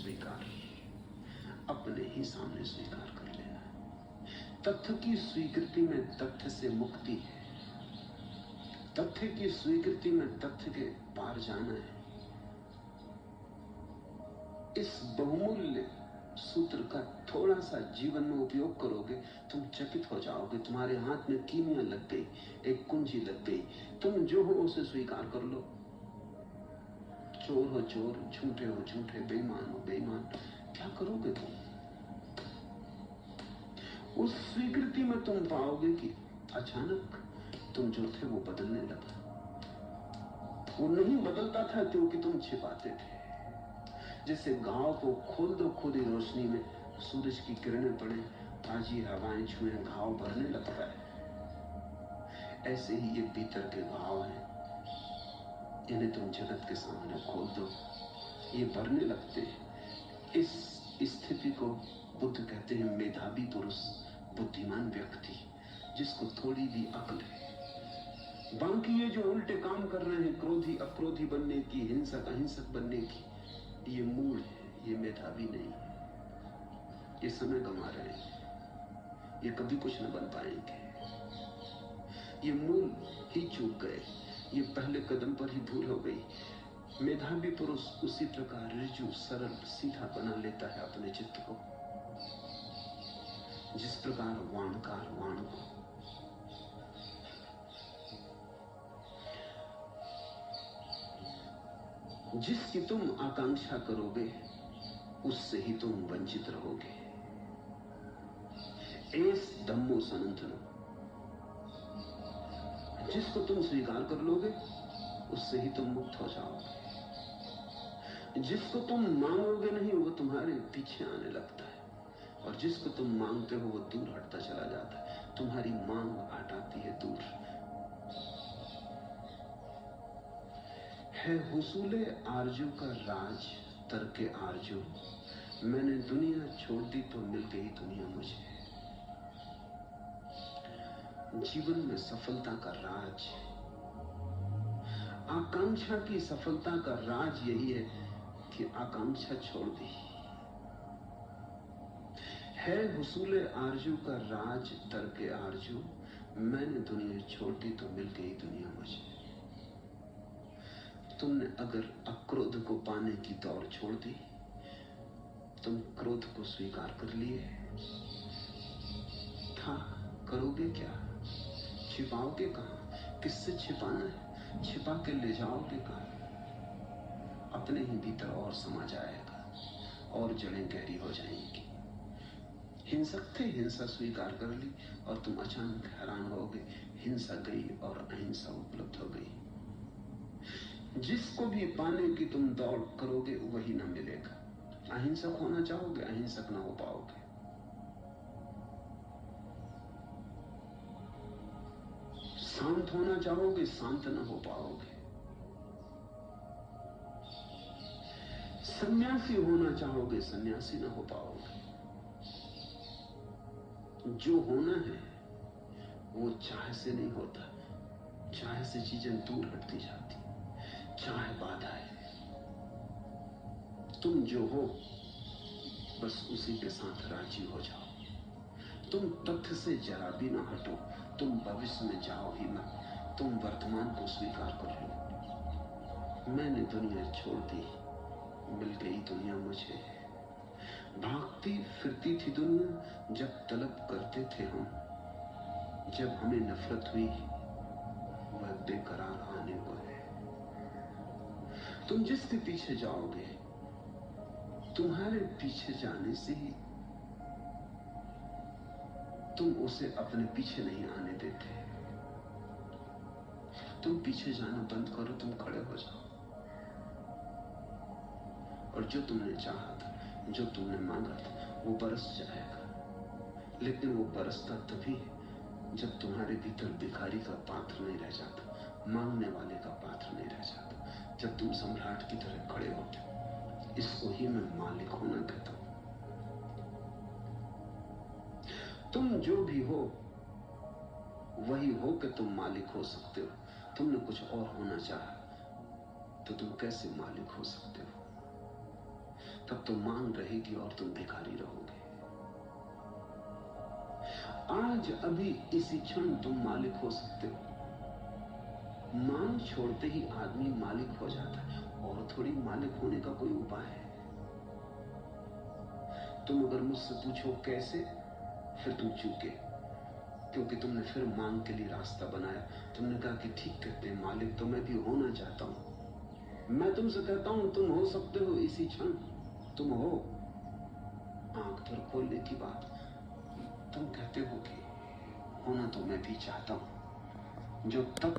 स्वीकार अपने ही सामने स्वीकार कर लेना। तथ्य की स्वीकृति में तथ्य से मुक्ति है। तथ्य की स्वीकृति में तथ्य के पार जाना है। इस बहुमूल्य सूत्र का थोड़ा सा जीवन में उपयोग करोगे, तुम चकित हो जाओगे। तुम्हारे हाथ में कीमिया लग गई, एक कुंजी लग गई। तुम जो हो उसे स्वीकार कर लो। चोर हो चोर, झूठे हो झूठे, बेईमान हो बेईमान, क्या करोगे तुम? उस स्वीकृति में तुम पाओगे कि अचानक तुम जो थे वो बदलने लगा। वो नहीं बदलता था क्योंकि तुम छिपाते थे। जैसे घाव को खोल दो खुली रोशनी में, सूरज की किरणें पड़े, ताजी हवाएं छुए, घाव भरने लगता है। ऐसे ही ये भीतर के घाव हैं, इन्हें तुम जगत के सामने खोल दो, ये भरने लगते हैं। इस स्थिति को बुद्ध कहते हैं मेधावी पुरुष, बुद्धिमान व्यक्ति, जिसको थोड़ी भी अक्ल है। बाकी ये जो उल्टे काम कर रहे हैं, क्रोधी अक्रोधी बनने की, हिंसक अहिंसक बनने की, ये मूल है, ये मेधावी नहीं है। ये समय गंवा रहे हैं, ये कभी कुछ न बन पाएंगे। ये मूल ही चूक गए, ये पहले कदम पर ही भूल हो गई। मेधावी पुरुष उसी प्रकार ऋजु सरल सीधा बना लेता है अपने चित्त को, जिस प्रकार वाणकार वाण को। जिसकी तुम आकांक्षा करोगे उससे ही तुम वंचित रहोगे। एस धम्मो सनातनो, जिसको तुम स्वीकार कर लोगे उससे ही तुम मुक्त हो जाओगे। जिसको तुम मांगोगे नहीं वो तुम्हारे पीछे आने लगता है, और जिसको तुम मांगते हो वो दूर हटता चला जाता है। तुम्हारी मांग हटाती है दूर। है हुसूले आरजू का राज तरके आरजू, मैंने दुनिया छोड़ दी तो मिल गई दुनिया मुझे। जीवन में सफलता का राज, आकांक्षा की सफलता का राज यही है कि आकांक्षा छोड़ दी। है हुसूले आरजू का राज तरके आरजू, मैंने दुनिया छोड़ दी तो मिल गई दुनिया मुझे। तुमने अगर अक्रोध को पाने की दौड़ छोड़ दी, तुम क्रोध को स्वीकार कर लिए, था करोगे क्या? छिपाओगे कहां? किससे छिपाना है? छिपा के ले जाओगे कहां? अपने ही भीतर और समा जाएगा, और जड़ें गहरी हो जाएंगी। हिंसक थे, हिंसा स्वीकार कर ली, और तुम अचानक हैरान होगे, हिंसा गई और अहिंसा उपलब्ध हो गई। जिसको भी पाने की तुम दौड़ करोगे वही ना मिलेगा। अहिंसक होना चाहोगे, अहिंसक ना हो पाओगे। शांत होना चाहोगे, शांत ना हो पाओगे। सन्यासी होना चाहोगे, सन्यासी ना हो पाओगे। जो होना है वो चाह से नहीं होता, चाह से चीजें दूर हटती जाती, चाह बाधा है। तुम जो हो बस उसी के साथ राजी हो जाओ। तुम तथ्य से जरा भी ना हटो, तुम भविष्य में जाओ ही मत, तुम वर्तमान को स्वीकार कर लो। मैंने दुनिया छोड़ दी, मिल गई दुनिया मुझे। भागती फिरती थी दुनिया जब तलब करते थे हम, जब हमें नफरत हुई वह बेकरार आने को है। तुम जिसके पीछे जाओगे, तुम्हारे पीछे जाने से ही तुम उसे अपने पीछे नहीं आने देते। तुम पीछे जाना बंद करो, तुम खड़े हो जाओ, और जो तुमने चाहा था, जो तुमने मांगा था, वो बरस जाएगा। लेकिन वो बरसता तभी जब तुम्हारे भीतर भिखारी का पात्र नहीं रह जाता, मांगने वाले का पात्र नहीं रह जाता, जब तुम सम्राट की तरह खड़े होते। इसको ही मैं मालिक होना कहता हूं। तुम जो भी हो वही हो कि तुम मालिक हो सकते हो। तुमने कुछ और होना चाहा तो तुम कैसे मालिक हो सकते हो? तब तो मांग रहेगी और तुम भिखारी रहोगे। आज अभी इसी क्षण तुम मालिक हो सकते हो। मांग छोड़ते ही आदमी मालिक हो जाता है, और थोड़ी मालिक होने का कोई उपाय है। तुम अगर मुझसे पूछो कैसे, फिर तुम चूके, क्योंकि तुमने फिर मांग के लिए रास्ता बनाया। तुमने कहा कि ठीक कहते हैं मालिक, तो मैं भी होना चाहता हूं। मैं तुमसे कहता हूं तुम हो सकते हो इसी क्षण, तुम हो। आंख पर खोलने की बात। तुम कहते हो कि होना तो मैं भी चाहता हूं। जो तब